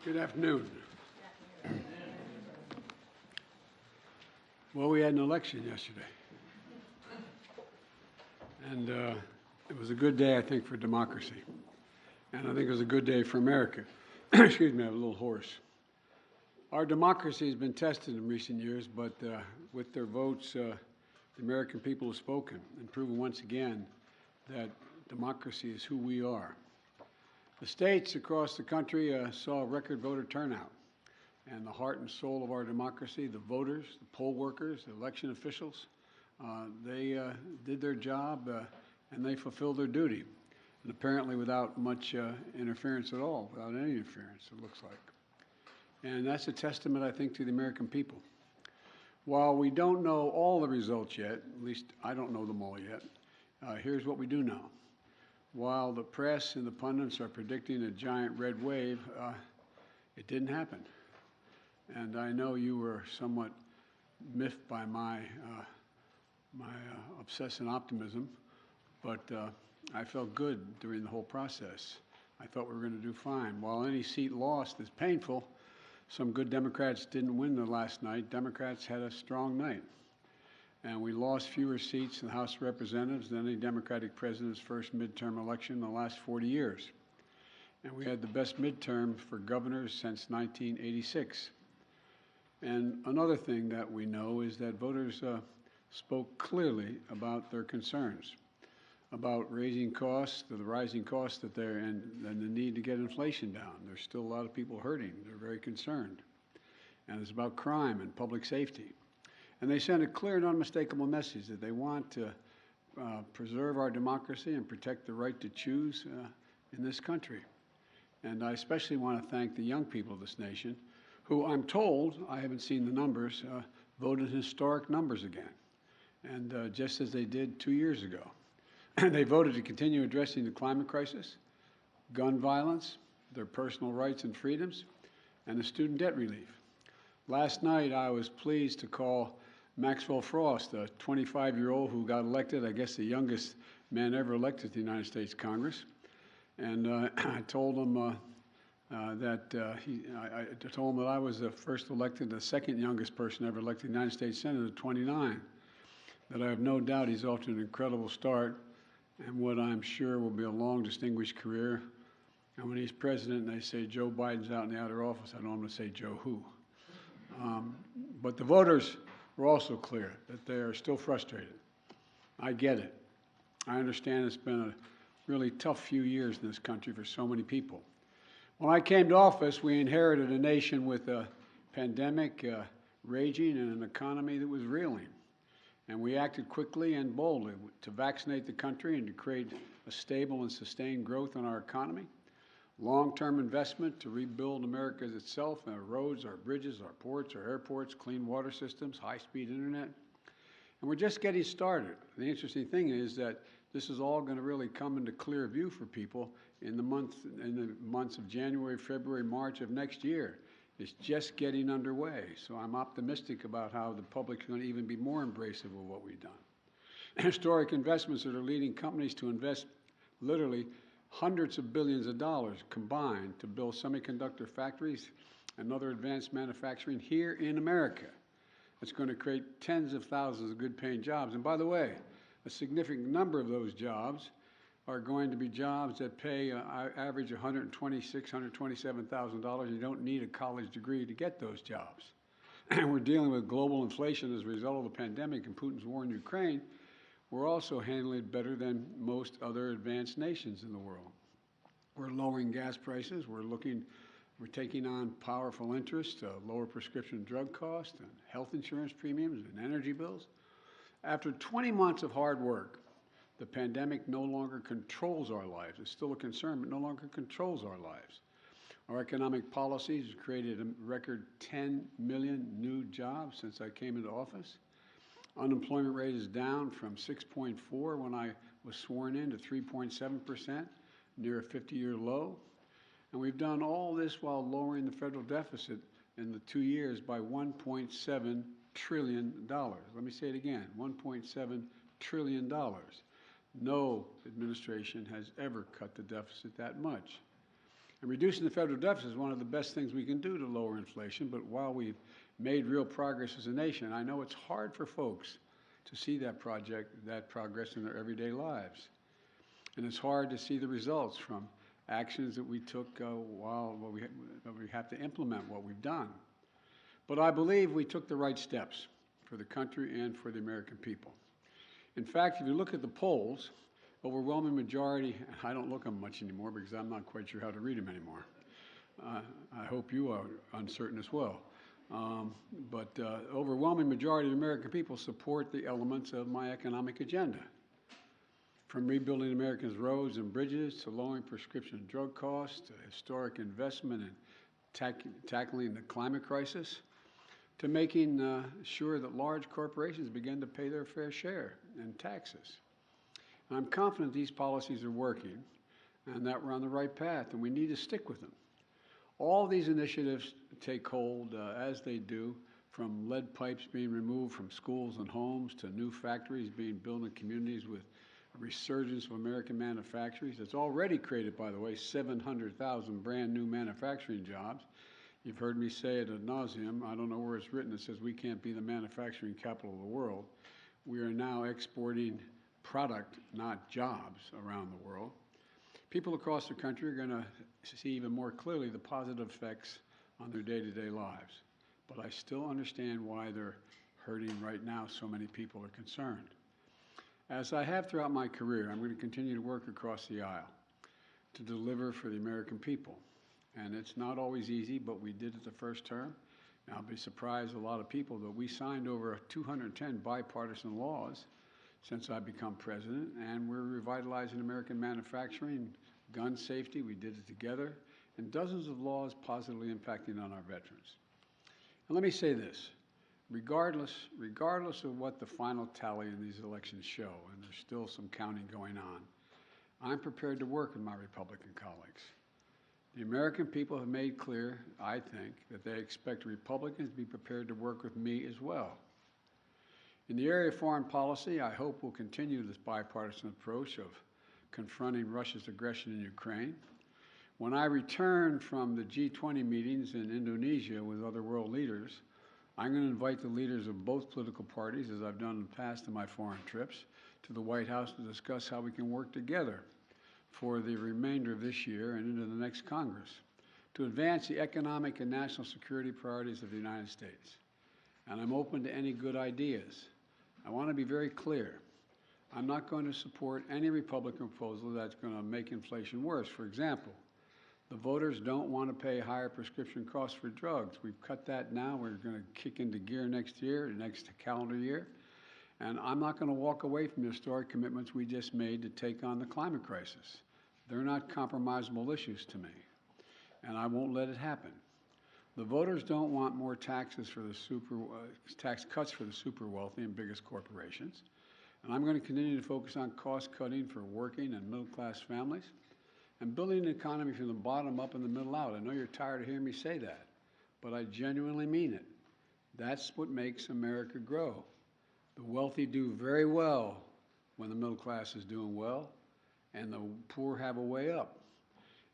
Good afternoon. Well, we had an election yesterday. And it was a good day, I think, for democracy. And I think it was a good day for America. Excuse me, I'm a little hoarse. Our democracy has been tested in recent years, but with their votes, the American people have spoken and proven once again that democracy is who we are. The states across the country saw a record voter turnout, and the heart and soul of our democracy, the voters, the poll workers, the election officials, they did their job and they fulfilled their duty, and apparently without much interference at all, without any interference, it looks like. And that's a testament, I think, to the American people. While we don't know all the results yet, at least I don't know them all yet, here's what we do know. While the press and the pundits are predicting a giant red wave, it didn't happen. And I know you were somewhat miffed by my obsessive optimism, but I felt good during the whole process. I thought we were going to do fine. While any seat lost is painful, some good Democrats didn't win the last night. Democrats had a strong night. And we lost fewer seats in the House of Representatives than any Democratic president's first midterm election in the last 40 years. And we had the best midterm for governors since 1986. And another thing that we know is that voters spoke clearly about their concerns, about raising costs, the rising costs that they're in, and the need to get inflation down. There's still a lot of people hurting. They're very concerned. And it's about crime and public safety. And they sent a clear and unmistakable message that they want to preserve our democracy and protect the right to choose in this country. And I especially want to thank the young people of this nation who, I'm told, I haven't seen the numbers, voted historic numbers again, and just as they did 2 years ago. They voted to continue addressing the climate crisis, gun violence, their personal rights and freedoms, and the student debt relief. Last night, I was pleased to call Maxwell Frost, a 25-year-old who got elected, I guess the youngest man ever elected to the United States Congress. And I told him I told him that I was the first elected, the second youngest person ever elected to the United States Senate at 29. That I have no doubt he's off to an incredible start and what I'm sure will be a long, distinguished career. And when he's president and they say Joe Biden's out in the outer office, I know I'm going to say Joe who. But the voters were also clear that they are still frustrated. I get it. I understand it's been a really tough few years in this country for so many people. When I came to office, we inherited a nation with a pandemic raging and an economy that was reeling. And we acted quickly and boldly to vaccinate the country and to create a stable and sustained growth in our economy. Long-term investment to rebuild America itself, our roads, our bridges, our ports, our airports, clean water systems, high-speed internet. And we're just getting started. The interesting thing is that this is all going to really come into clear view for people in the months of January, February, March of next year. It's just getting underway. So I'm optimistic about how the public is going to even be more embracive of what we've done. Historic investments that are leading companies to invest literally hundreds of billions of dollars combined to build semiconductor factories and other advanced manufacturing here in America. It's going to create tens of thousands of good-paying jobs. And by the way, a significant number of those jobs are going to be jobs that pay average $126,000, $127,000. You don't need a college degree to get those jobs. And we're dealing with global inflation as a result of the pandemic and Putin's war in Ukraine. We're also handling it better than most other advanced nations in the world. We're lowering gas prices. We're taking on powerful interest, lower prescription drug costs, and health insurance premiums and energy bills. After 20 months of hard work, the pandemic no longer controls our lives. It's still a concern, but no longer controls our lives. Our economic policies have created a record 10 million new jobs since I came into office. Unemployment rate is down from 6.4 when I was sworn in to 3.7%, near a 50-year low. And we've done all this while lowering the federal deficit in the 2 years by $1.7 trillion. Let me say it again, $1.7 trillion. No administration has ever cut the deficit that much. And reducing the federal deficit is one of the best things we can do to lower inflation, but while we've made real progress as a nation, I know it's hard for folks to see that progress in their everyday lives. And it's hard to see the results from actions that we took while we have to implement what we've done. But I believe we took the right steps for the country and for the American people. In fact, if you look at the polls, overwhelming majority, I don't look at them much anymore because I'm not quite sure how to read them anymore. I hope you are uncertain as well. But overwhelming majority of the American people support the elements of my economic agenda. From rebuilding Americans' roads and bridges to lowering prescription drug costs to historic investment in tackling the climate crisis to making sure that large corporations begin to pay their fair share in taxes. And I'm confident these policies are working and that we're on the right path, and we need to stick with them. All these initiatives take hold as they do, from lead pipes being removed from schools and homes to new factories being built in communities with a resurgence of American manufacturers. It's already created, by the way, 700,000 brand new manufacturing jobs. You've heard me say it ad nauseum. I don't know where it's written. It says we can't be the manufacturing capital of the world. We are now exporting product, not jobs, around the world. People across the country are going to see even more clearly the positive effects on their day-to-day lives. But I still understand why they're hurting right now. So many people are concerned. As I have throughout my career, I'm going to continue to work across the aisle to deliver for the American people. And it's not always easy, but we did it the first term. And I'll be surprised a lot of people that we signed over 210 bipartisan laws since I've become president, and we're revitalizing American manufacturing, gun safety, we did it together, and dozens of laws positively impacting on our veterans. And let me say this, regardless of what the final tally in these elections show, and there's still some counting going on, I'm prepared to work with my Republican colleagues. The American people have made clear, I think, that they expect Republicans to be prepared to work with me as well. In the area of foreign policy, I hope we'll continue this bipartisan approach of confronting Russia's aggression in Ukraine. When I return from the G20 meetings in Indonesia with other world leaders, I'm going to invite the leaders of both political parties, as I've done in the past in my foreign trips, to the White House to discuss how we can work together for the remainder of this year and into the next Congress to advance the economic and national security priorities of the United States. And I'm open to any good ideas. I want to be very clear. I'm not going to support any Republican proposal that's going to make inflation worse. For example, the voters don't want to pay higher prescription costs for drugs. We've cut that now. We're going to kick into gear next year, next calendar year. And I'm not going to walk away from the historic commitments we just made to take on the climate crisis. They're not compromisable issues to me, and I won't let it happen. The voters don't want more taxes for the tax cuts for the super wealthy and biggest corporations. And I'm going to continue to focus on cost cutting for working and middle class families and building an economy from the bottom up and the middle out. I know you're tired of hearing me say that, but I genuinely mean it. That's what makes America grow. The wealthy do very well when the middle class is doing well, and the poor have a way up,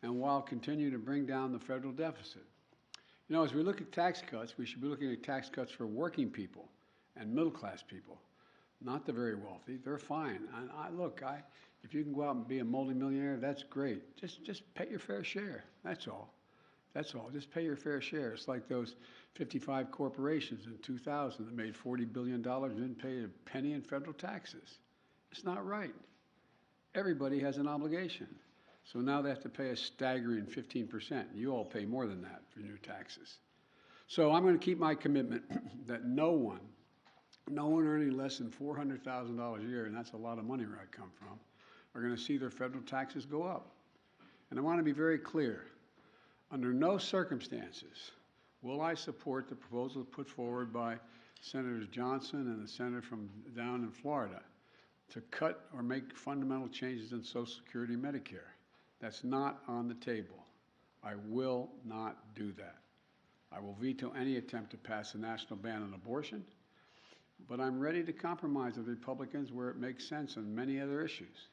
and while continuing to bring down the federal deficit. You know, as we look at tax cuts, we should be looking at tax cuts for working people and middle-class people, not the very wealthy. They're fine. And if you can go out and be a multimillionaire, that's great. Just pay your fair share. That's all. That's all. Just pay your fair share. It's like those 55 corporations in 2000 that made $40 billion and didn't pay a penny in federal taxes. It's not right. Everybody has an obligation. So now they have to pay a staggering 15%. You all pay more than that for your taxes. So I'm going to keep my commitment that no one earning less than $400,000 a year, and that's a lot of money where I come from, are going to see their federal taxes go up. And I want to be very clear. Under no circumstances will I support the proposal put forward by Senators Johnson and the senator from down in Florida to cut or make fundamental changes in Social Security and Medicare. That's not on the table. I will not do that. I will veto any attempt to pass a national ban on abortion, but I'm ready to compromise with Republicans where it makes sense on many other issues.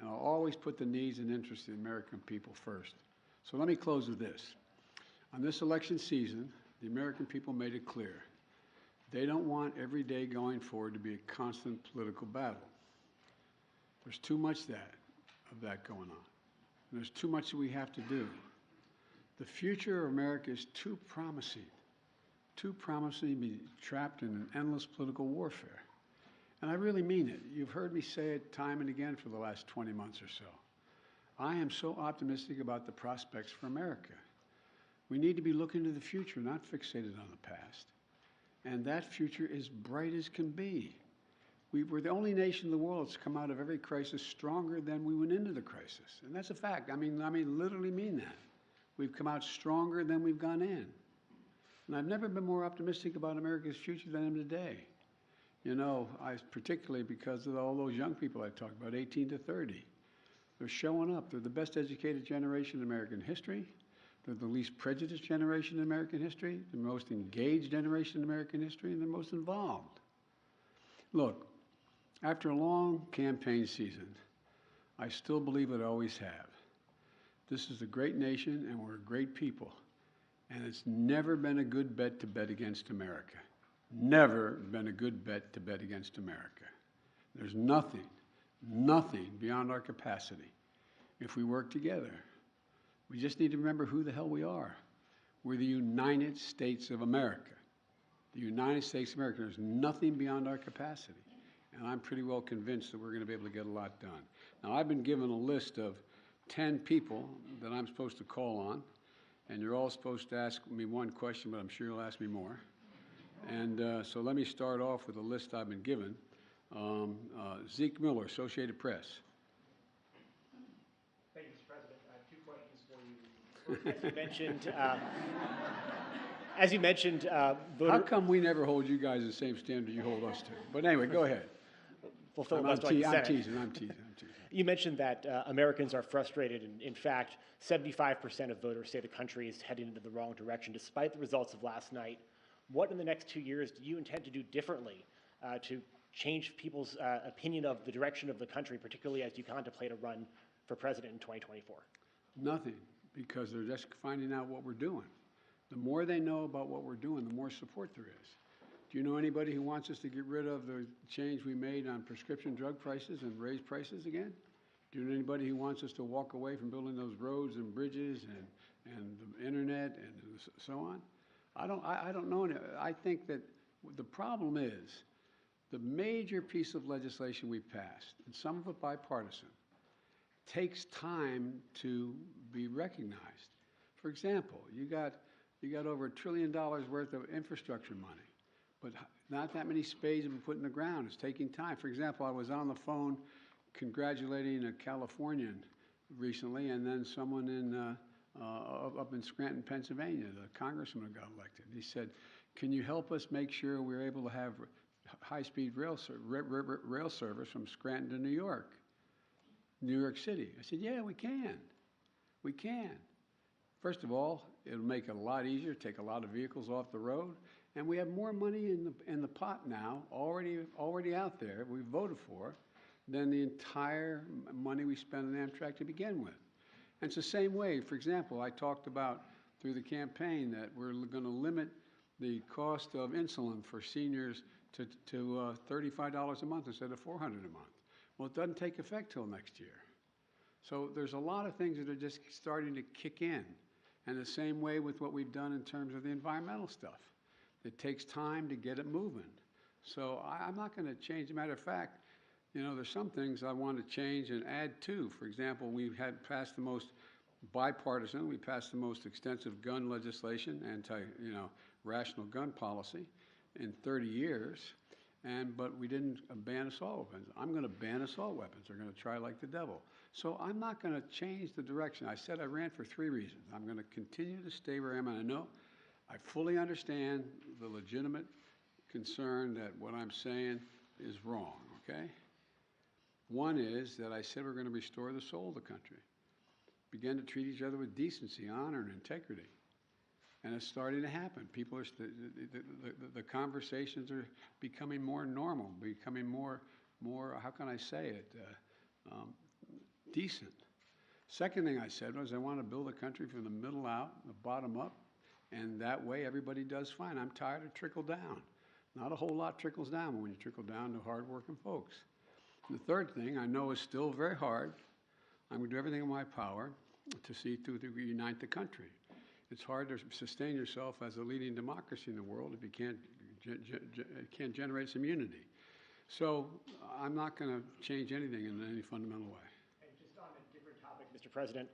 And I'll always put the needs and interests of the American people first. So let me close with this. On this election season, the American people made it clear. They don't want every day going forward to be a constant political battle. There's too much of that going on. And there's too much that we have to do. The future of America is too promising to be trapped in an endless political warfare. And I really mean it. You've heard me say it time and again for the last 20 months or so. I am so optimistic about the prospects for America. We need to be looking to the future, not fixated on the past. And that future is bright as can be. We're the only nation in the world that's come out of every crisis stronger than we went into the crisis. And that's a fact. I mean, literally mean that. We've come out stronger than we've gone in. And I've never been more optimistic about America's future than I am today. You know, particularly because of all those young people I talked about, 18 to 30. They're showing up. They're the best educated generation in American history. They're the least prejudiced generation in American history, the most engaged generation in American history, and the most involved. Look, after a long campaign season, I still believe what I always have. This is a great nation, and we're a great people. And it's never been a good bet to bet against America. Never been a good bet to bet against America. There's nothing beyond our capacity if we work together. We just need to remember who the hell we are. We're the United States of America. The United States of America. There's nothing beyond our capacity. And I'm pretty well convinced that we're going to be able to get a lot done. Now, I've been given a list of 10 people that I'm supposed to call on, and you're all supposed to ask me one question, but I'm sure you'll ask me more. And so let me start off with a list I've been given. Zeke Miller, Associated Press. Thank you, Mr. President. I have 2 questions for you. As you mentioned, How come we never hold you guys the same standard you hold us to? But anyway, go ahead. We'll filibuster like the Senate. I'm teasing. You mentioned that Americans are frustrated, and in fact, 75% of voters say the country is heading into the wrong direction, despite the results of last night. What in the next 2 years do you intend to do differently to change people's opinion of the direction of the country, particularly as you contemplate a run for president in 2024? Nothing, because they're just finding out what we're doing. The more they know about what we're doing, the more support there is. Do you know anybody who wants us to get rid of the change we made on prescription drug prices and raise prices again? Do you know anybody who wants us to walk away from building those roads and bridges and the internet and so on? I don't know. I think that the problem is the major piece of legislation we passed, and some of it bipartisan, takes time to be recognized. For example, you got over $1 trillion worth of infrastructure money, but not that many spades have been put in the ground. It's taking time. For example, I was on the phone congratulating a Californian recently, and then someone up in Scranton, Pennsylvania, the congressman who got elected. He said, "Can you help us make sure we're able to have high-speed rail service from Scranton to New York City?" I said, "Yeah, we can. We can. First of all, it'll make it a lot easier, take a lot of vehicles off the road, and we have more money in the pot now, already out there, we voted for, than the entire money we spent on Amtrak to begin with. And it's the same way. For example, I talked about through the campaign that we're going to limit the cost of insulin for seniors to $35 a month instead of $400 a month. Well, it doesn't take effect till next year. So there's a lot of things that are just starting to kick in. And the same way with what we've done in terms of the environmental stuff. It takes time to get it moving. So I'm not going to change. As a matter of fact, you know, there's some things I want to change and add to. For example, we had passed the most bipartisan, we passed the most extensive gun legislation, rational gun policy in 30 years, but we didn't ban assault weapons. I'm going to ban assault weapons. They're going to try like the devil. So I'm not going to change the direction. I said I ran for 3 reasons. I'm going to continue to stay where I am, and I know I fully understand the legitimate concern that what I'm saying is wrong, okay? One is that I said we're going to restore the soul of the country, begin to treat each other with decency, honor, and integrity. And it's starting to happen. People are, the conversations are becoming more normal, becoming more, how can I say it, decent. Second thing I said was I want to build a country from the middle out, the bottom up, and that way everybody does fine. I'm tired of trickle down. Not a whole lot trickles down when you trickle down to hardworking folks. And the third thing I know is still very hard. I'm going to do everything in my power to see to unite the country. It's hard to sustain yourself as a leading democracy in the world if you can't generate some unity. So I'm not going to change anything in any fundamental way. And just on a different topic, Mr. President,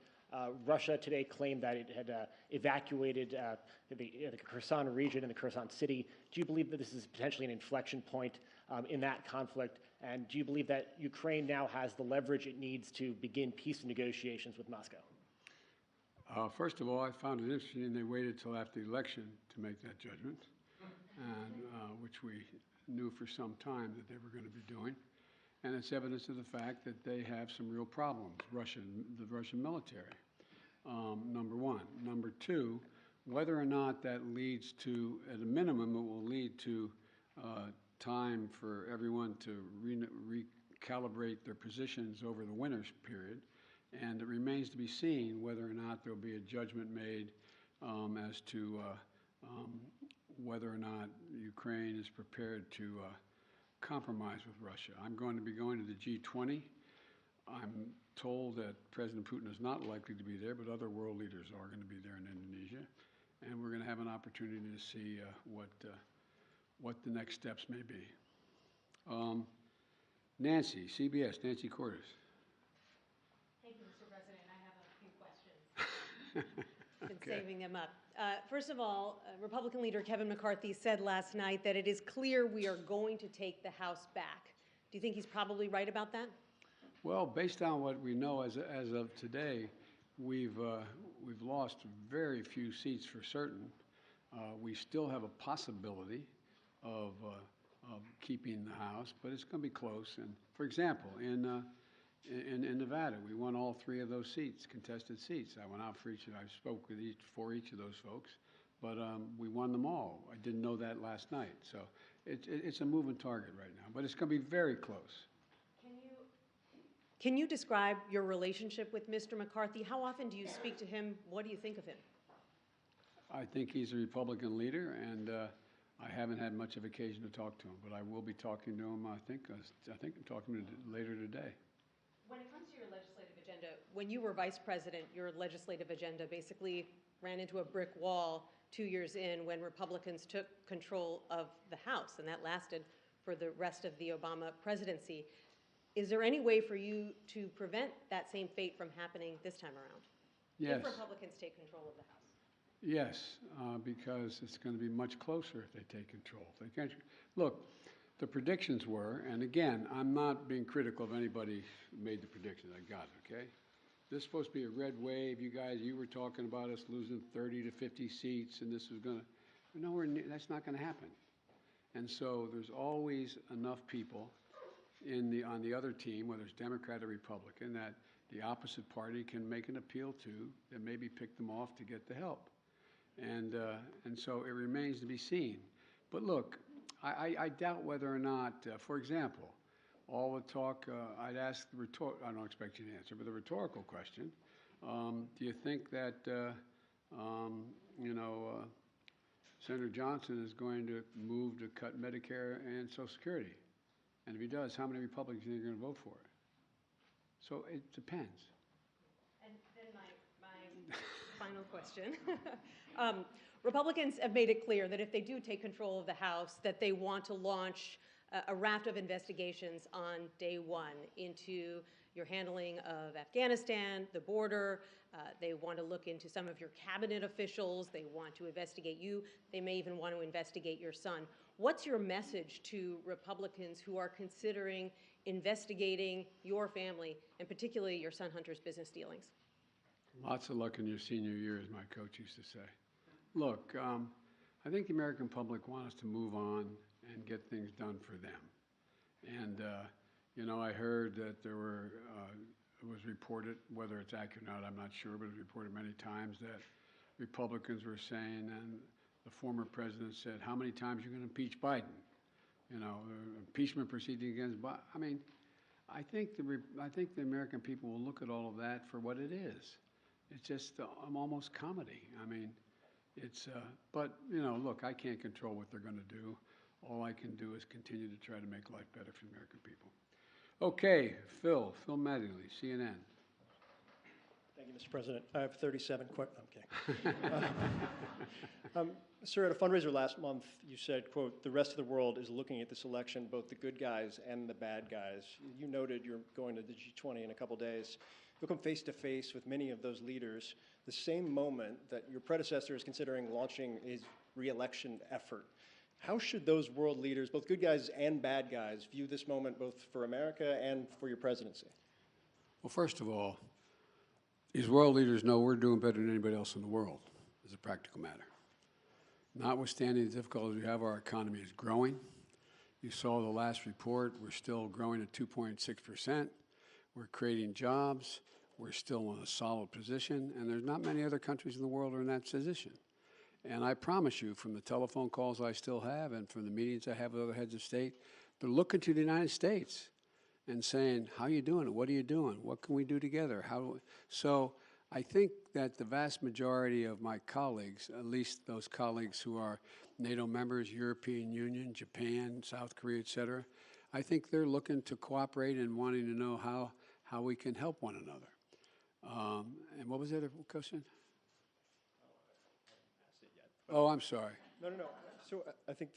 Russia today claimed that it had evacuated the Kherson region and the Kherson city. Do you believe that this is potentially an inflection point in that conflict? And do you believe that Ukraine now has the leverage it needs to begin peace negotiations with Moscow? First of all, I found it interesting they waited till after the election to make that judgment, and which we knew for some time that they were going to be doing. And it's evidence of the fact that they have some real problems, the Russian military, number one. Number two, whether or not that leads to, at a minimum, it will lead to time for everyone to recalibrate their positions over the winter period. And it remains to be seen whether or not there will be a judgment made as to whether or not Ukraine is prepared to compromise with Russia. I'm going to be going to the G20. I'm told that President Putin is not likely to be there, but other world leaders are going to be there in Indonesia. And we're going to have an opportunity to see what the next steps may be. Nancy, CBS, Nancy Cordes. Thank you, Mr. President. I have a few questions. Been Okay. saving them up. First of all, Republican leader Kevin McCarthy said last night that it is clear we are going to take the House back. Do you think he's probably right about that? Well, based on what we know as of today, we've lost very few seats for certain. We still have a possibility of keeping the House, but it's going to be close. And for example, in Nevada, we won all three of those seats, contested seats. I went out for each, and I spoke with for each of those folks, but we won them all. I didn't know that last night, so it's a moving target right now, but it's going to be very close. Can you describe your relationship with Mr. McCarthy? How often do you speak to him? What do you think of him? I think he's a Republican leader, and I haven't had much of occasion to talk to him, but I will be talking to him. I think I'm talking to him later today. When it comes to your legislative agenda, when you were vice president, your legislative agenda basically ran into a brick wall 2 years in when Republicans took control of the House, and that lasted for the rest of the Obama presidency. Is there any way for you to prevent that same fate from happening this time around? Yes. If Republicans take control of the House? Yes, because it's going to be much closer if they take control. They can't, look, the predictions were, and again, I'm not being critical of anybody who made the predictions. I got it, okay? This is supposed to be a red wave. You were talking about us losing 30 to 50 seats, and this was going to, nowhere near, that's not going to happen. And so there's always enough people on the other team, whether it's Democrat or Republican, that the opposite party can make an appeal to and maybe pick them off to get the help. And so it remains to be seen. But look, I doubt whether or not, for example, all the talk, I'd ask the I don't expect you to answer, but the rhetorical question, do you think that, Senator Johnson is going to move to cut Medicare and Social Security? And if he does, how many Republicans are going to vote for it? So it depends. And then my final question. Republicans have made it clear that if they do take control of the House, that they want to launch a raft of investigations on day one into your handling of Afghanistan, the border. They want to look into some of your cabinet officials. They want to investigate you. They may even want to investigate your son. What's your message to Republicans who are considering investigating your family, and particularly your son Hunter's business dealings? Lots of luck in your senior year, as my coach used to say. Look, I think the American public want us to move on and get things done for them. And, I heard that it was reported, whether it's accurate or not, I'm not sure, but it was reported many times that Republicans were saying, and the former president said, how many times are you going to impeach Biden? Impeachment proceeding against Biden. I mean, I think the American people will look at all of that for what it is. It's just almost comedy. I mean, but you know, look, I can't control what they're going to do. All I can do is continue to try to make life better for the American people. Okay, Phil Mattingly, CNN. Thank you, Mr. President. I have 37 questions. I'm kidding. Sir, at a fundraiser last month, you said, quote, "The rest of the world is looking at this election, both the good guys and the bad guys." You noted you're going to the G20 in a couple days. You'll come face to face with many of those leaders the same moment that your predecessor is considering launching his re-election effort. How should those world leaders, both good guys and bad guys, view this moment both for America and for your presidency? Well, first of all, these world leaders know we're doing better than anybody else in the world, as a practical matter. Notwithstanding the difficulties we have, our economy is growing. You saw the last report, we're still growing at 2.6%. We're creating jobs. We're still in a solid position, and there's not many other countries in the world that are in that position. And I promise you, from the telephone calls I still have and from the meetings I have with other heads of state, they're looking to the United States and saying, how are you doing? What are you doing? What can we do together? So I think that the vast majority of my colleagues, at least those colleagues who are NATO members, European Union, Japan, South Korea, et cetera, I think they're looking to cooperate and wanting to know how we can help one another. And what was the other question? Oh, I'm sorry. No. So I think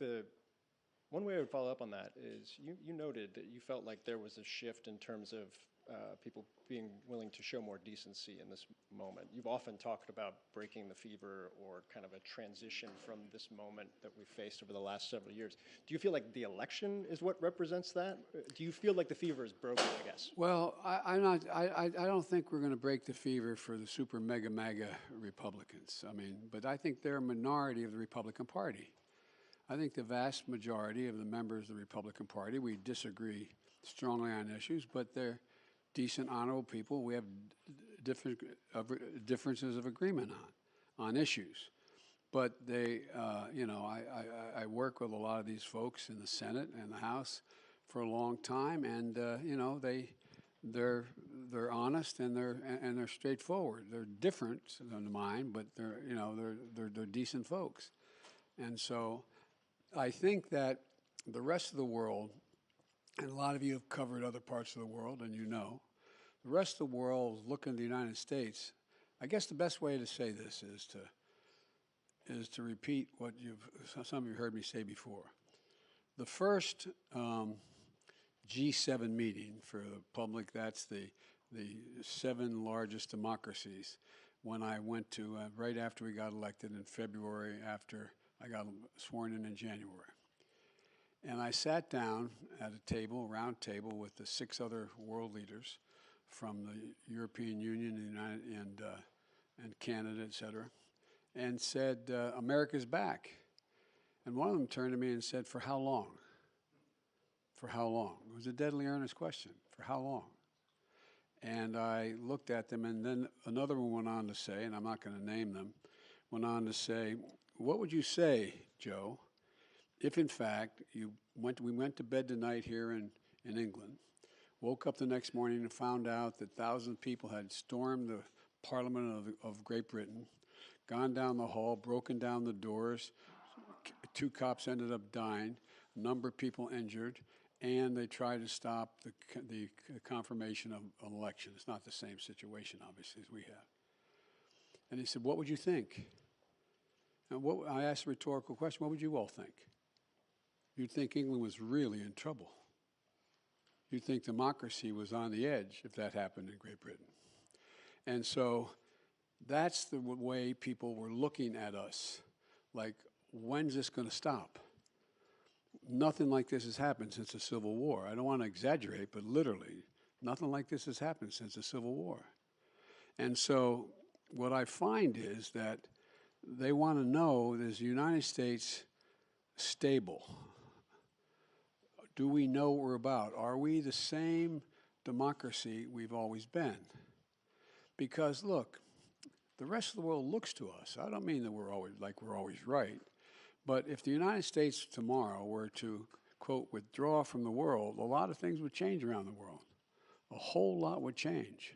one way I would follow up on that is you noted that you felt like there was a shift in terms of people being willing to show more decency in this moment. You've often talked about breaking the fever or kind of a transition from this moment that we've faced over the last several years. Do you feel like the election is what represents that? Do you feel like the fever is broken, I guess? Well, I don't think we're going to break the fever for the super mega MAGA Republicans. I mean, but I think they're a minority of the Republican Party. I think the vast majority of the members of the Republican Party, we disagree strongly on issues, but they're decent, honorable people. We have differences of agreement on issues. But they, you know, I work with a lot of these folks in the Senate and the House for a long time, and you know, they're honest and they're straightforward. They're different than mine, but they're decent folks, and so I think that the rest of the world, and a lot of you have covered other parts of the world, and you know, the rest of the world is looking at the United States. I guess the best way to say this is to repeat what some of you heard me say before. The first G7 meeting for the public, that's the 7 largest democracies, when I went to, right after we got elected in February, after I got sworn in January. And I sat down at a table, a round table, with the 6 other world leaders from the European Union and Canada, et cetera, and said, America's back. And one of them turned to me and said, for how long? For how long? It was a deadly earnest question. For how long? And I looked at them, and then another one went on to say, and I'm not going to name them, went on to say, what would you say, Joe, if in fact we went to bed tonight here in England, woke up the next morning and found out that thousands of people had stormed the Parliament of Great Britain, gone down the hall, broken down the doors, 2 cops ended up dying, a number of people injured, and they tried to stop the confirmation of an election. It's not the same situation, obviously, as we have. And he said, what would you think? And I asked a rhetorical question, what would you all think? You'd think England was really in trouble. You'd think democracy was on the edge if that happened in Great Britain. And so that's the way people were looking at us, like, when's this going to stop? Nothing like this has happened since the Civil War. I don't want to exaggerate, but literally, nothing like this has happened since the Civil War. And so what I find is that they want to know, is the United States stable? Do we know what we're about? Are we the same democracy we've always been? Because look, the rest of the world looks to us. I don't mean that we're always right, but if the United States tomorrow were to, quote, withdraw from the world, a lot of things would change around the world. a whole lot would change.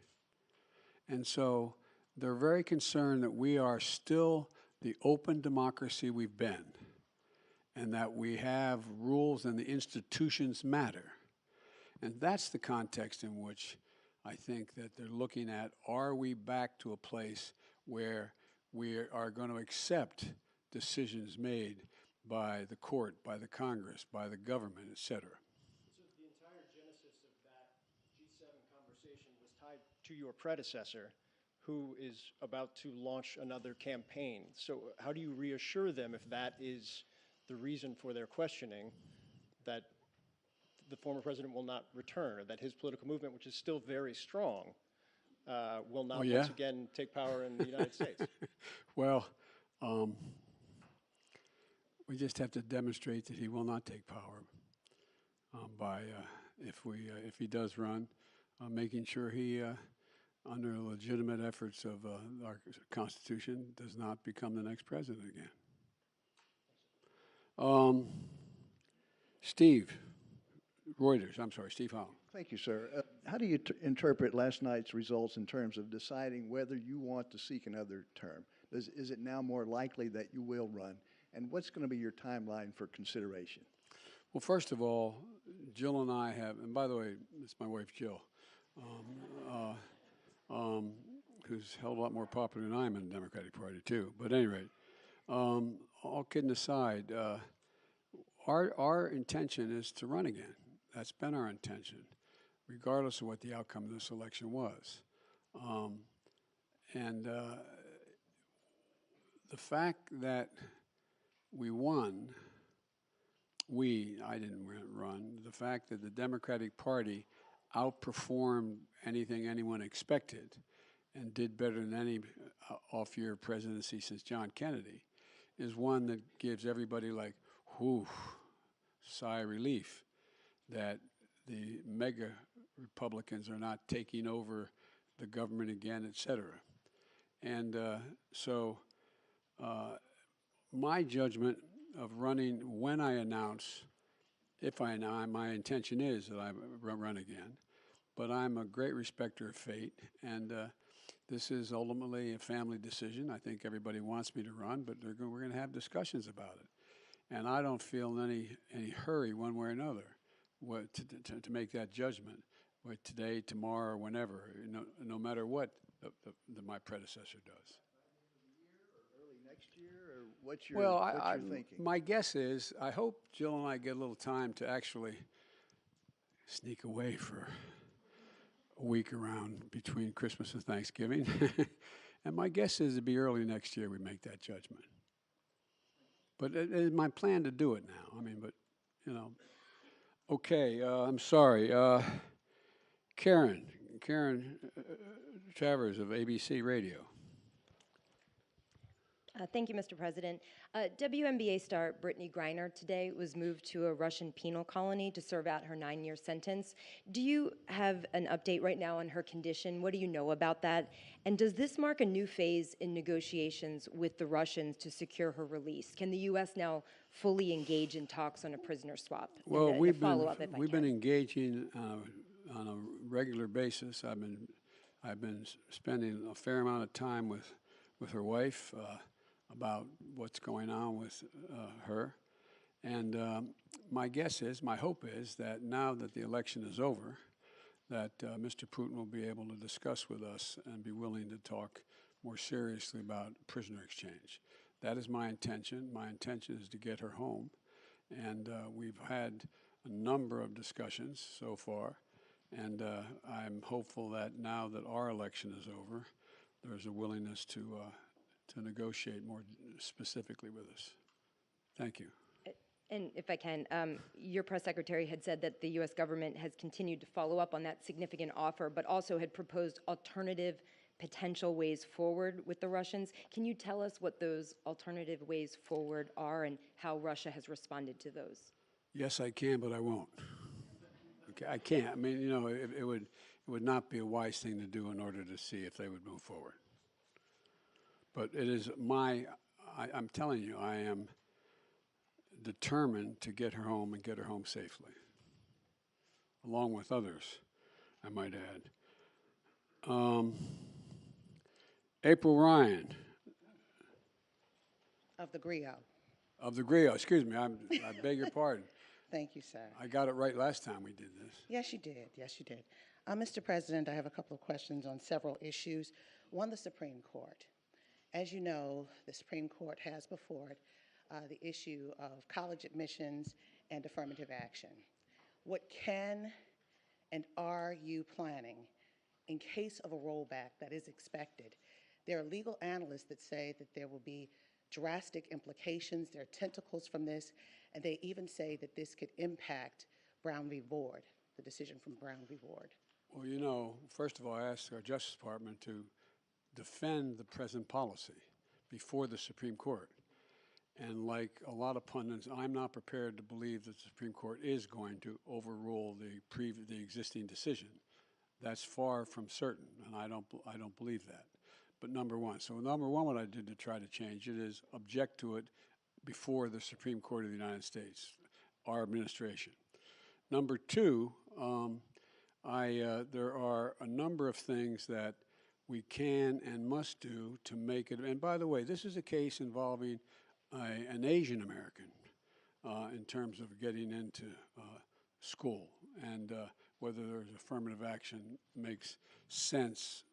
And so they're very concerned that we are still the open democracy we've been, and that we have rules and the institutions matter. And that's the context in which I think that they're looking at, are we back to a place where we are going to accept decisions made by the court, by the Congress, by the government, et cetera. So the entire genesis of that G7 conversation was tied to your predecessor, who is about to launch another campaign. So how do you reassure them, if that is the reason for their questioning, that the former president will not return, or that his political movement, which is still very strong, will not once again take power in the United States? Well, we just have to demonstrate that he will not take power by, if he does run, making sure he, under legitimate efforts of our Constitution, does not become the next president again. Steve Reuters, I'm sorry, Steve Holland. Thank you, sir. How do you interpret last night's results in terms of deciding whether you want to seek another term? Is it now more likely that you will run? And what's going to be your timeline for consideration? Well, first of all, Jill and I have, and by the way, it's my wife Jill, who's held a lot more popular than I am in the Democratic Party too. But at any rate, all kidding aside, our intention is to run again. That's been our intention, regardless of what the outcome of this election was. The fact that we won, I didn't run, the fact that the Democratic Party outperformed anything anyone expected and did better than any off-year presidency since John Kennedy is one that gives everybody like, whew, sigh of relief that the mega Republicans are not taking over the government again, et cetera. And so my judgment of running when I announce, my intention is that I run again, but I'm a great respecter of fate, and this is ultimately a family decision. I think everybody wants me to run, but we're going to have discussions about it. And I don't feel in any hurry one way or another to make that judgment, today, tomorrow, or whenever, no matter what my predecessor does. Early next year, or what's your thinking? My guess is, I hope Jill and I get a little time to actually sneak away for a week around between Christmas and Thanksgiving. And my guess is it'll be early next year we make that judgment. But it is my plan to do it now. I mean, but, okay, I'm sorry. Karen Travers of ABC Radio. Thank you, Mr. President. WNBA star Brittany Griner today was moved to a Russian penal colony to serve out her 9-year sentence. Do you have an update right now on her condition? What do you know about that? And does this mark a new phase in negotiations with the Russians to secure her release? Can the U.S. now fully engage in talks on a prisoner swap? Well, we've been engaging on a regular basis. I've been spending a fair amount of time with her wife about what's going on with her. And my hope is that now that the election is over, that Mr. Putin will be able to discuss with us and be willing to talk more seriously about prisoner exchange. That is my intention. My intention is to get her home. And we've had a number of discussions so far. And I'm hopeful that now that our election is over, there's a willingness to negotiate more specifically with us. Thank you. And if I can, your press secretary had said that the U.S. government has continued to follow up on that significant offer, but also had proposed alternative potential ways forward with the Russians. Can you tell us what those alternative ways forward are and how Russia has responded to those? Yes, I can, but I won't. Okay, I can't. I mean, it would not be a wise thing to do in order to see if they would move forward. But it is I'm telling you, I am determined to get her home and get her home safely, along with others. I might add. April Ryan Of the GRIO. of the GRIO, excuse me, I beg your pardon. Thank you, sir. I got it right last time we did this. Yes, you did. Yes, you did. Mr. President, I have a couple of questions on several issues. One, the Supreme Court. As you know, the Supreme Court has before it the issue of college admissions and affirmative action. What can and are you planning in case of a rollback that is expected? There are legal analysts that say that there will be drastic implications, there are tentacles from this, and they even say that this could impact Brown v. Board, the decision from Brown v. Board. Well, you know, first of all, I asked our Justice Department to defend the present policy before the Supreme Court. And like a lot of pundits, I'm not prepared to believe that the Supreme Court is going to overrule the existing decision. That's far from certain, and I don't believe that. But number one, what I did to try to change it is object to it before the Supreme Court of the United States, our administration. Number two, there are a number of things that we can and must do to make it. And by the way, this is a case involving an Asian American in terms of getting into school, and whether there's affirmative action makes sense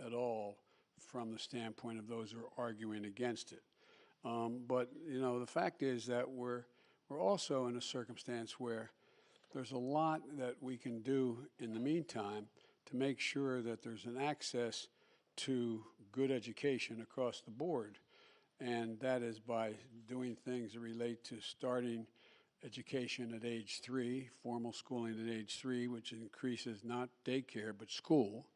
at all from the standpoint of those who are arguing against it. But you know, the fact is that we're also in a circumstance where there's a lot that we can do in the meantime to make sure that there's an access to good education across the board. And that is by doing things that relate to starting education at age 3, formal schooling at age 3, which increases not daycare but school.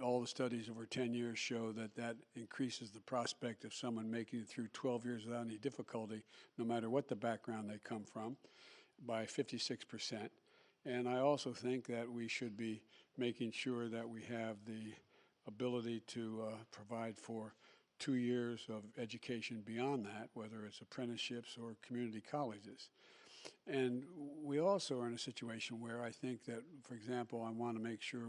All the studies over 10 years show that that increases the prospect of someone making it through 12 years without any difficulty, no matter what the background they come from, by 56%. And I also think that we should be making sure that we have the ability to provide for 2 years of education beyond that, whether it's apprenticeships or community colleges. And we also are in a situation where I think that, for example, I want to make sure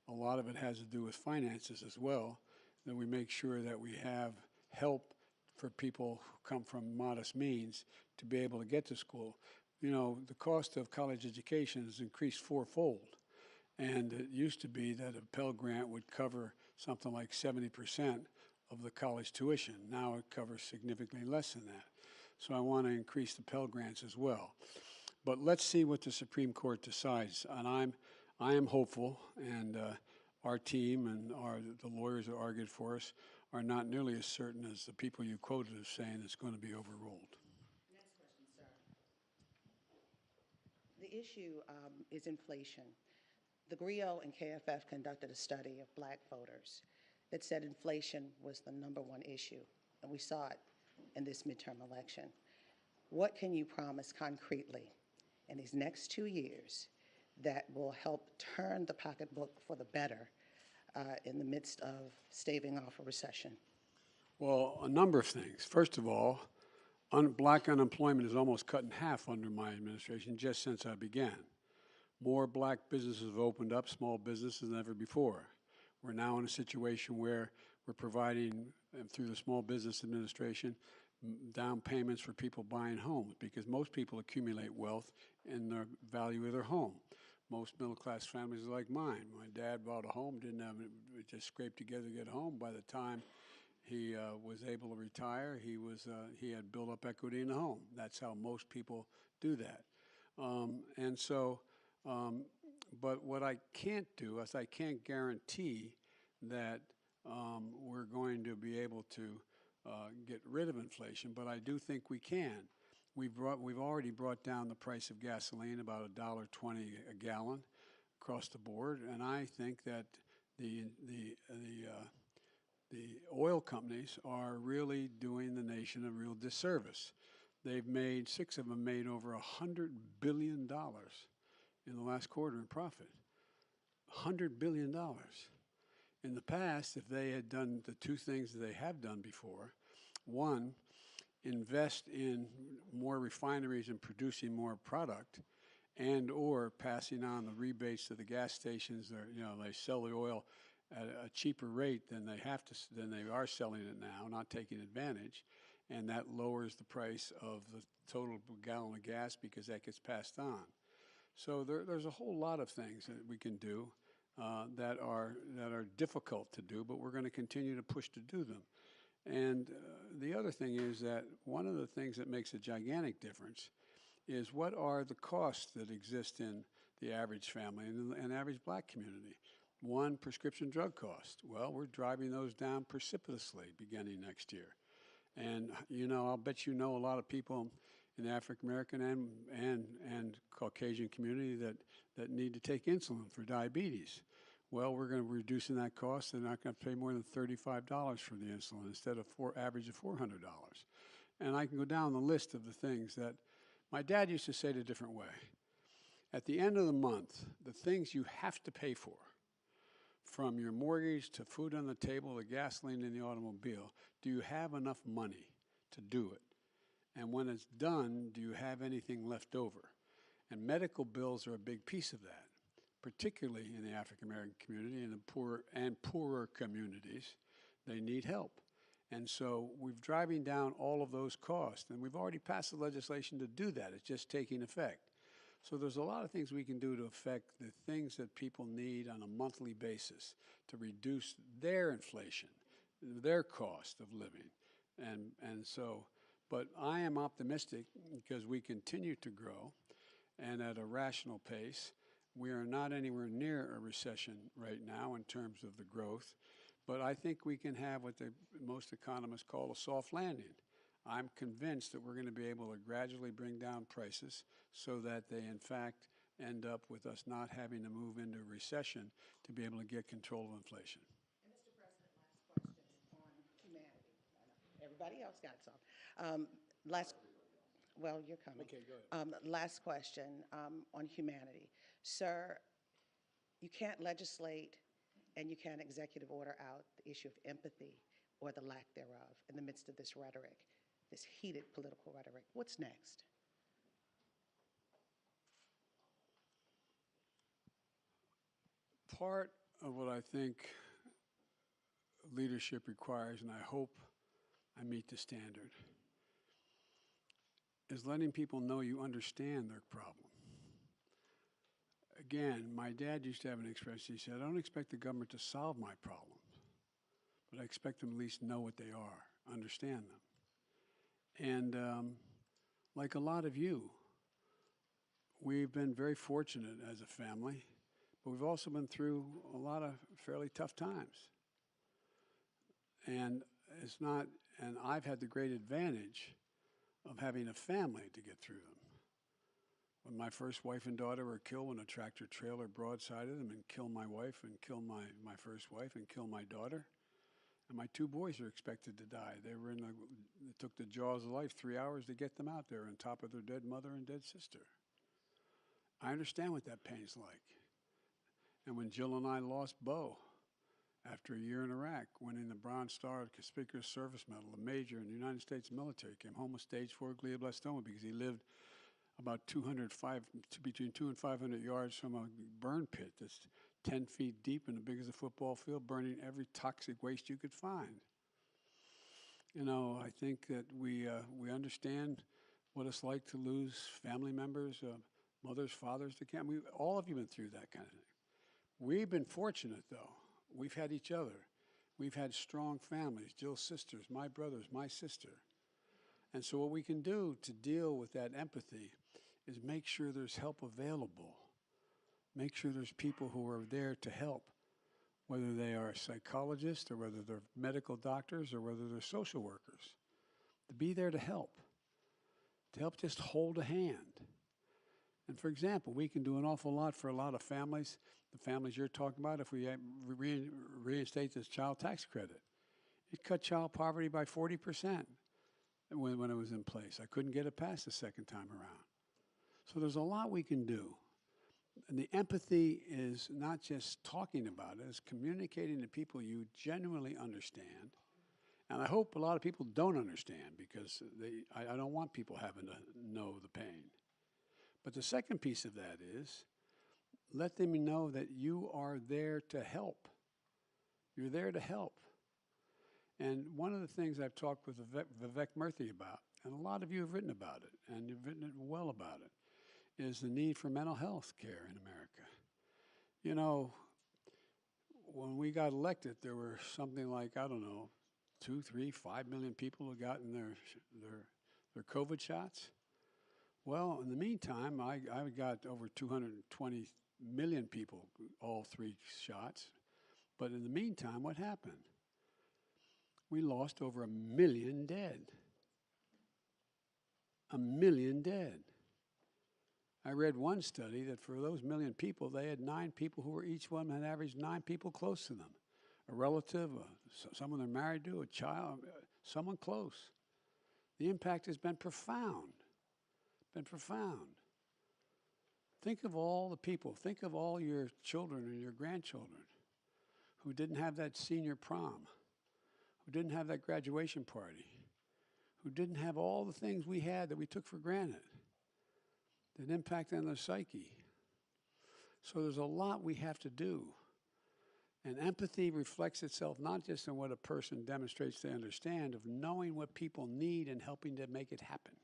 a lot of it has to do with finances as well, that we make sure that we have help for people who come from modest means to be able to get to school. You know, the cost of college education has increased fourfold. And it used to be that a Pell Grant would cover something like 70% of the college tuition. Now it covers significantly less than that. So I want to increase the Pell Grants as well. But let's see what the Supreme Court decides. And I am hopeful, and our team and the lawyers who argued for us are not nearly as certain as the people you quoted as saying it's going to be overruled. Next question, sir. The issue is inflation. The GRIO and KFF conducted a study of black voters that said inflation was the #1 issue, and we saw it in this midterm election. What can you promise concretely in these next 2 years that will help turn the pocketbook for the better in the midst of staving off a recession? Well, a number of things. First of all, black unemployment is almost cut in half under my administration just since I began. More black businesses have opened up, small businesses, than ever before. We're now in a situation where we're providing, through the Small Business Administration, down payments for people buying homes, because most people accumulate wealth in the value of their home. Most middle-class families are like mine. My dad bought a home, didn't have it, just scraped together to get a home. By the time he was able to retire, he had built up equity in the home. That's how most people do that. But what I can't do is I can't guarantee that we're going to be able to get rid of inflation, but I do think we can. We've already brought down the price of gasoline about $1.20 a gallon across the board, and I think that the oil companies are really doing the nation a real disservice. Six of them made over $100 billion in the last quarter in profit. $100 billion. In the past, if they had done the two things that they have done before, one, invest in more refineries and producing more product, and/or passing on the rebates to the gas stations. They sell the oil at a cheaper rate than they are selling it now, not taking advantage, and that lowers the price of the total gallon of gas because that gets passed on. So there's a whole lot of things that we can do that are difficult to do, but we're going to continue to push to do them. And the other thing is that one of the things that makes a gigantic difference is what are the costs that exist in the average family and average black community. One, prescription drug cost. Well, we're driving those down precipitously beginning next year. And, I'll bet a lot of people in the African American and Caucasian community that need to take insulin for diabetes. Well, we're going to be reducing that cost. They're not going to pay more than $35 for the insulin instead of average of $400. And I can go down the list of the things that my dad used to say it a different way. At the end of the month, the things you have to pay for, from your mortgage to food on the table to gasoline in the automobile, do you have enough money to do it? And when it's done, do you have anything left over? And medical bills are a big piece of that, particularly in the African American community and the poorer communities. They need help. And so we're driving down all of those costs, and we've already passed the legislation to do that. It's just taking effect. So there's a lot of things we can do to affect the things that people need on a monthly basis to reduce their inflation, their cost of living. But I am optimistic because we continue to grow and at a rational pace. We are not anywhere near a recession right now in terms of the growth, but I think we can have what most economists call a soft landing. I'm convinced that we're going to be able to gradually bring down prices so that they, in fact, end up with us not having to move into a recession to be able to get control of inflation. And Mr. President, last question on humanity. Everybody else got some. Well, you're coming. Okay, go ahead. Last question on humanity. Sir, you can't legislate and you can't executive order out the issue of empathy or the lack thereof in the midst of this rhetoric, this heated political rhetoric. What's next? Part of what I think leadership requires, and I hope I meet the standard, is letting people know you understand their problem. Again, my dad used to have an expression. He said, I don't expect the government to solve my problems, but I expect them to at least know what they are, understand them. And like a lot of you, we've been very fortunate as a family, but we've also been through a lot of fairly tough times. And I've had the great advantage of having a family to get through them. When my first wife and daughter were killed when a tractor trailer broadsided them and killed my wife and killed my first wife and killed my daughter, and my two boys were expected to die. It took the jaws of life 3 hours to get them out there on top of their dead mother and dead sister. I understand what that pain's like. And when Jill and I lost Bo after a year in Iraq, winning the Bronze Star Conspicuous Service Medal, a major in the United States military, came home with stage 4 glioblastoma because he lived about between 200 and 500 yards from a burn pit that's 10 feet deep and as big as a football field, burning every toxic waste you could find. I think that we understand what it's like to lose family members, mothers, fathers to cancer. All of you have been through that kind of thing. We've been fortunate, though. We've had each other. We've had strong families, Jill's sisters, my brothers, my sister. And so what we can do to deal with that empathy is make sure there's help available. Make sure there's people who are there to help, whether they are psychologists or whether they're medical doctors or whether they're social workers, to be there to help just hold a hand. And for example, we can do an awful lot for a lot of families, the families you're talking about, if we reinstate this child tax credit. It cut child poverty by 40% when it was in place. I couldn't get it passed the second time around. So there's a lot we can do. And the empathy is not just talking about it, it's communicating to people you genuinely understand. And I hope a lot of people don't understand because I don't want people having to know the pain. But the second piece of that is let them know that you are there to help. You're there to help. And one of the things I've talked with Vivek Murthy about, and a lot of you have written about it, and you've written it well about it, is the need for mental health care in America. You know, when we got elected, there were something like, I don't know, 2, 3, 5 million people who gotten their COVID shots. Well, in the meantime, I got over 220 million people, all 3 shots. But in the meantime, what happened? We lost over 1 million dead. 1 million dead. I read one study that for those 1 million people, they had 9 people who were each one had averaged 9 people close to them. A relative, someone they're married to, a child, someone close. The impact has been profound. Been profound. Think of all the people, think of all your children and your grandchildren who didn't have that senior prom, who didn't have that graduation party, who didn't have all the things we had that we took for granted, that impact on their psyche. So there's a lot we have to do. And empathy reflects itself not just in what a person demonstrates they understand, of knowing what people need and helping to make it happen.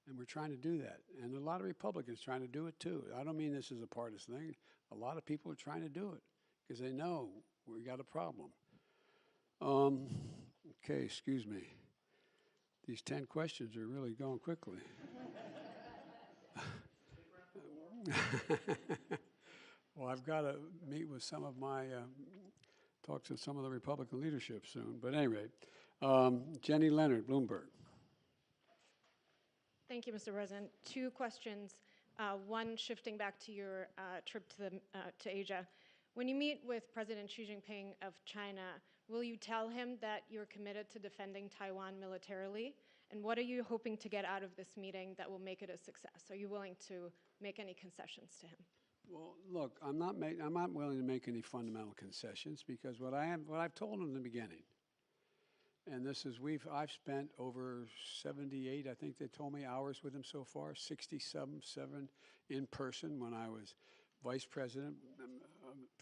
And we're trying to do that. And a lot of Republicans trying to do it too. I don't mean this is a partisan thing. A lot of people are trying to do it because they know we got a problem. Okay, excuse me. These 10 questions are really going quickly. Well, I've got to meet with some of my, talk to some of the Republican leadership soon. But anyway, Jenny Leonard, Bloomberg. Thank you, Mr. President. 2 questions. One, shifting back to your trip to Asia. When you meet with President Xi Jinping of China, will you tell him that you're committed to defending Taiwan militarily? And what are you hoping to get out of this meeting that will make it a success? Are you willing to make any concessions to him? Well, look, I'm not willing to make any fundamental concessions because what I've told him in the beginning, and this is I've spent over 78, I think they told me, hours with him so far, 67 in person when I was vice president.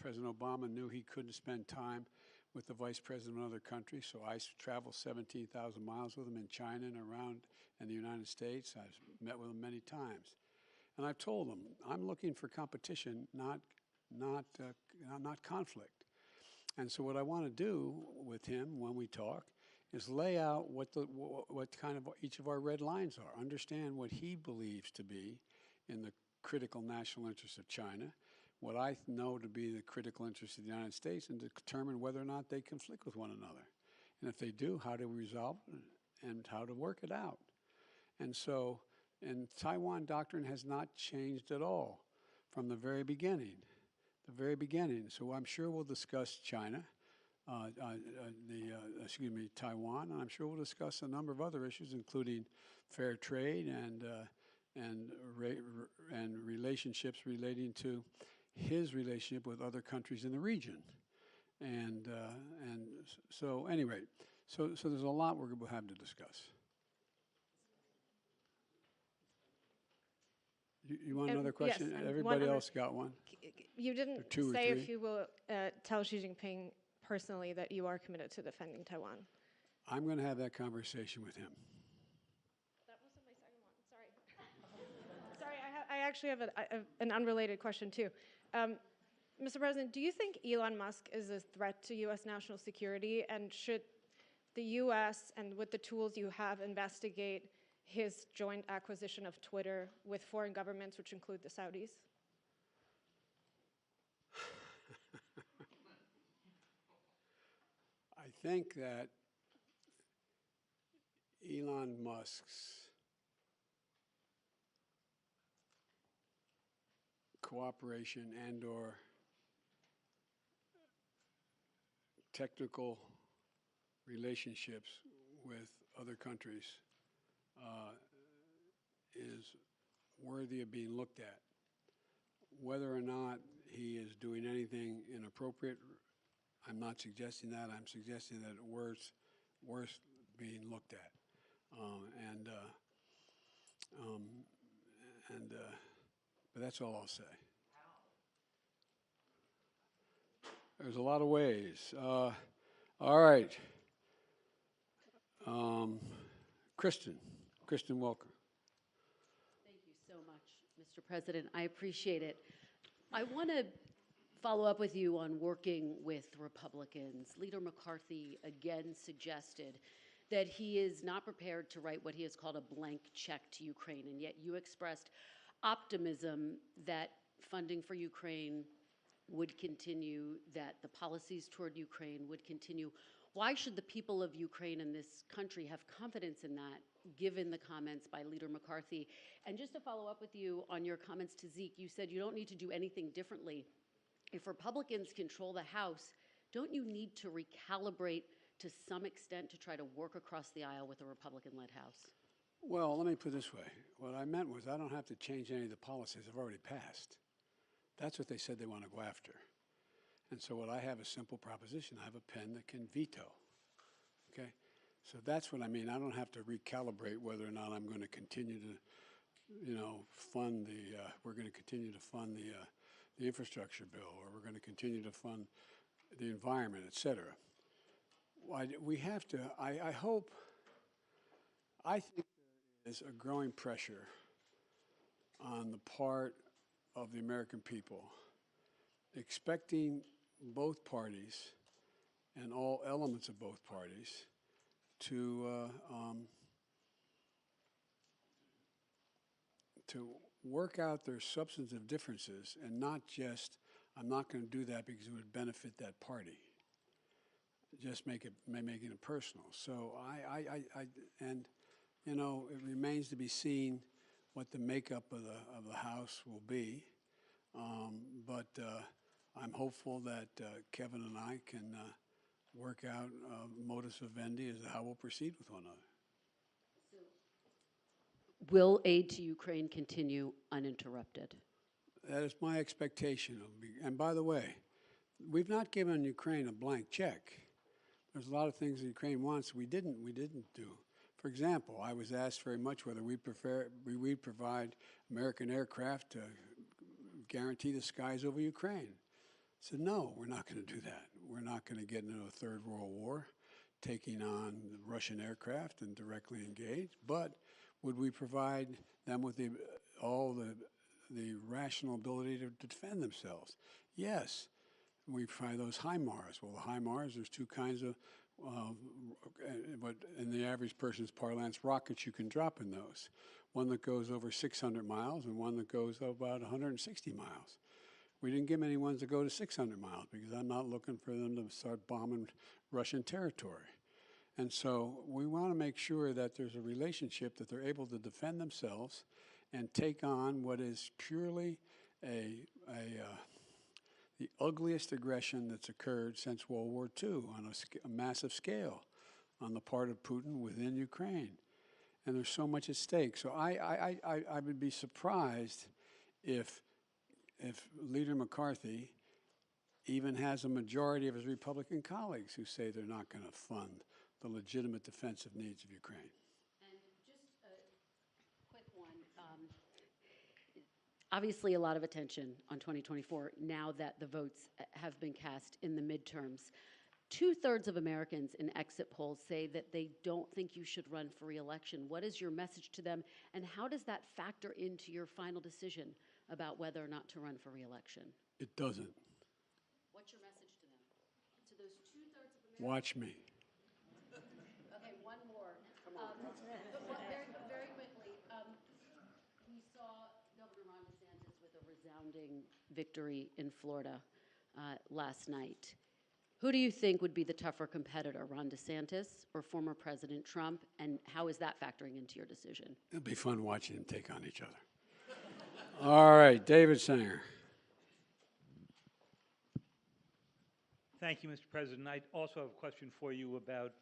President Obama knew he couldn't spend time with the vice president of another country, so I traveled 17,000 miles with him in China and around in the United States. I've met with him many times. And I've told him, I'm looking for competition, not conflict. And so what I want to do with him when we talk is lay out what kind of each of our red lines are, understand what he believes to be in the critical national interests of China, what I know to be the critical interests of the United States, and to determine whether or not they conflict with one another. And if they do, how to resolve it and how to work it out. And so, and Taiwan doctrine has not changed at all from the very beginning. So I'm sure we'll discuss China, Taiwan, and I'm sure we'll discuss a number of other issues, including fair trade and relationships relating to his relationship with other countries in the region. And so anyway, so there's a lot we're going to have to discuss. You want another question? Yes, Everybody else got one? You didn't say if you will tell Xi Jinping personally that you are committed to defending Taiwan. I'm going to have that conversation with him. That wasn't my second one. Sorry. Sorry, I actually have an unrelated question too. Mr. President, do you think Elon Musk is a threat to U.S. national security, and should the U.S. and with the tools you have investigate his joint acquisition of Twitter with foreign governments, which include the Saudis? I think that Elon Musk's cooperation and/or technical relationships with other countries is worthy of being looked at. Whether or not he is doing anything inappropriate, I'm not suggesting that. I'm suggesting that it's worth being looked at. And, but that's all I'll say. There's a lot of ways. All right. Kristen Welker. Thank you so much, Mr. President. I appreciate it. I want to follow up with you on working with Republicans. Leader McCarthy again suggested that he is not prepared to write what he has called a blank check to Ukraine, and yet you expressed optimism that funding for Ukraine would continue, that the policies toward Ukraine would continue. Why should the people of Ukraine and this country have confidence in that, given the comments by Leader McCarthy? And just to follow up with you on your comments to Zeke, you said you don't need to do anything differently. If Republicans control the House, don't you need to recalibrate to some extent to try to work across the aisle with a Republican-led House? Well, let me put it this way. What I meant was I don't have to change any of the policies I've already passed. That's what they said they want to go after. And so what I have is a simple proposition. I have a pen that can veto. Okay? So that's what I mean. I don't have to recalibrate whether or not I'm going to continue to, fund the, we're going to continue to fund the infrastructure bill, or we're going to continue to fund the environment, et cetera. We have to, I think there is a growing pressure on the part of the American people, expecting both parties and all elements of both parties to work out their substantive differences, and not just, I'm not going to do that because it would benefit that party. Just making it personal. So it remains to be seen what the makeup of the House will be. But I'm hopeful that Kevin and I can work out modus vivendi as to how we'll proceed with one another. Will aid to Ukraine continue uninterrupted? That is my expectation. And by the way, we've not given Ukraine a blank check. There's a lot of things that Ukraine wants we didn't do. For example, I was asked very much whether we'd provide American aircraft to guarantee the skies over Ukraine. I said, no, we're not going to do that. We're not going to get into a third world war, taking on the Russian aircraft and directly engage. But would we provide them with all the rational ability to defend themselves? Yes. We provide those HIMARS. Well, the HIMARS, there's two kinds of, but in the average person's parlance, rockets you can drop in those. One that goes over 600 miles and one that goes about 160 miles. We didn't give them any ones that go to 600 miles because I'm not looking for them to start bombing Russian territory. And so we want to make sure that there's a relationship that they're able to defend themselves and take on what is purely the ugliest aggression that's occurred since World War II on a massive scale on the part of Putin within Ukraine. And there's so much at stake. So I would be surprised if Leader McCarthy even has a majority of his Republican colleagues who say they're not going to fund the legitimate defensive needs of Ukraine. And just a quick one. Obviously, a lot of attention on 2024 now that the votes have been cast in the midterms. 2/3 of Americans in exit polls say that they don't think you should run for re-election. What is your message to them, and how does that factor into your final decision about whether or not to run for re-election? It doesn't. What's your message to them? To those 2/3 of Americans? Watch me. Okay, one more. Very quickly, we saw Governor Ron DeSantis with a resounding victory in Florida last night. Who do you think would be the tougher competitor, Ron DeSantis or former President Trump, and how is that factoring into your decision? It'll be fun watching them take on each other. All right, David Sanger. Thank you, Mr. President. I also have a question for you about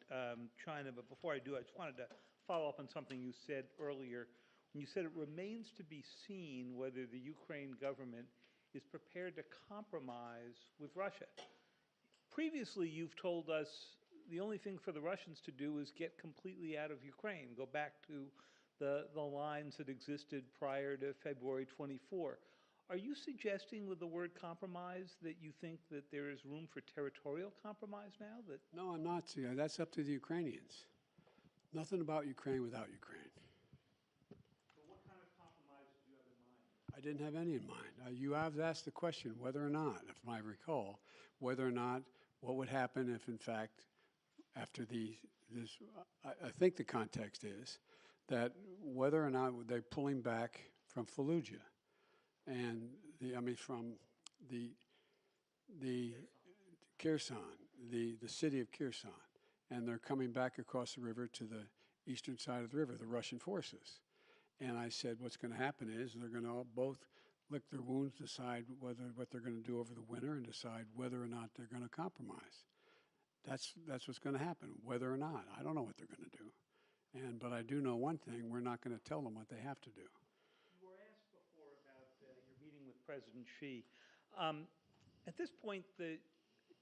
China, but before I do, I just wanted to follow up on something you said earlier. When you said it remains to be seen whether the Ukraine government is prepared to compromise with Russia. Previously, you've told us the only thing for the Russians to do is get completely out of Ukraine, go back to the lines that existed prior to February 24. Are you suggesting with the word compromise that you think that there is room for territorial compromise now? That No, I'm not. See, that's up to the Ukrainians. Nothing about Ukraine without Ukraine. what kind of compromise do you have in mind? I didn't have any in mind. You have asked the question whether or not, if I recall, whether or not what would happen if, in fact, after I think the context is that whether or not they're pulling back from Fallujah and from the Kherson, the city of Kherson, and they're coming back across the river to the eastern side of the river, the Russian forces. And I said, what's going to happen is they're going to both lick their wounds, decide what they're going to do over the winter, and decide whether or not they're going to compromise. That's what's going to happen, whether or not. I don't know what they're going to do. But I do know one thing, we're not going to tell them what they have to do. You were asked before about your meeting with President Xi. At this point, the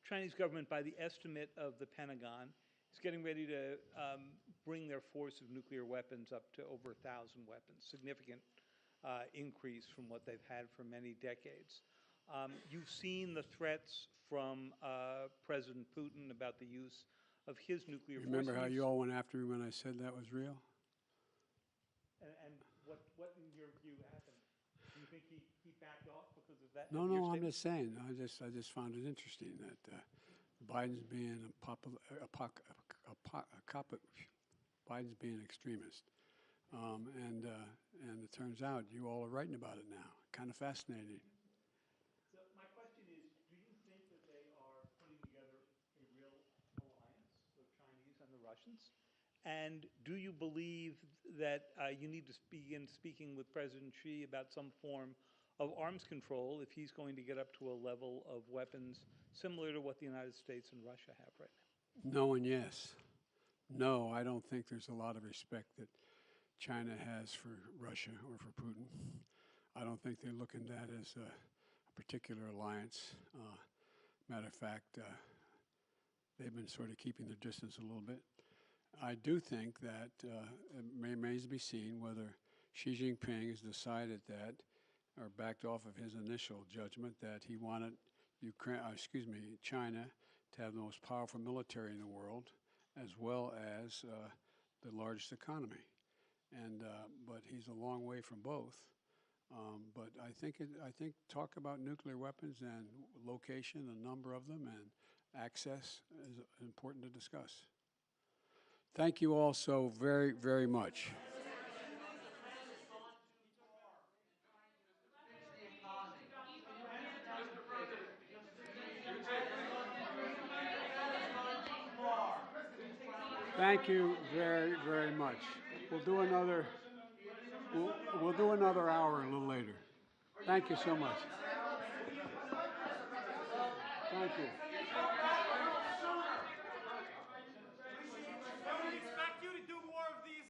Chinese government, by the estimate of the Pentagon, is getting ready to bring their force of nuclear weapons up to over 1,000 weapons, significant increase from what they've had for many decades. You've seen the threats from President Putin about the use of his nuclear force. Remember how you all went after me when I said that was real? And what in your view happened? Do you think he backed off because of that? No, I'm just saying. I just found it interesting that Biden's being Biden's being an extremist, and it turns out you all are writing about it now. Kind of fascinating. So my question is, do you think that they are putting together a real alliance, the Chinese and the Russians? And do you believe that you need to begin speaking with President Xi about some form of arms control if he's going to get up to a level of weapons similar to what the United States and Russia have right now? No and yes. No, I don't think there's a lot of respect that China has for Russia or for Putin. I don't think they look at that as a particular alliance. Matter of fact, they've been sort of keeping their distance a little bit. I do think that it remains to be seen whether Xi Jinping has decided that, or backed off of his initial judgment that he wanted China to have the most powerful military in the world, as well as the largest economy. But he's a long way from both. But I think talk about nuclear weapons and location, the number of them, and access is important to discuss. Thank you all so very, very much. Thank you very, very much. We'll do another hour a little later. Thank you so much. Thank you.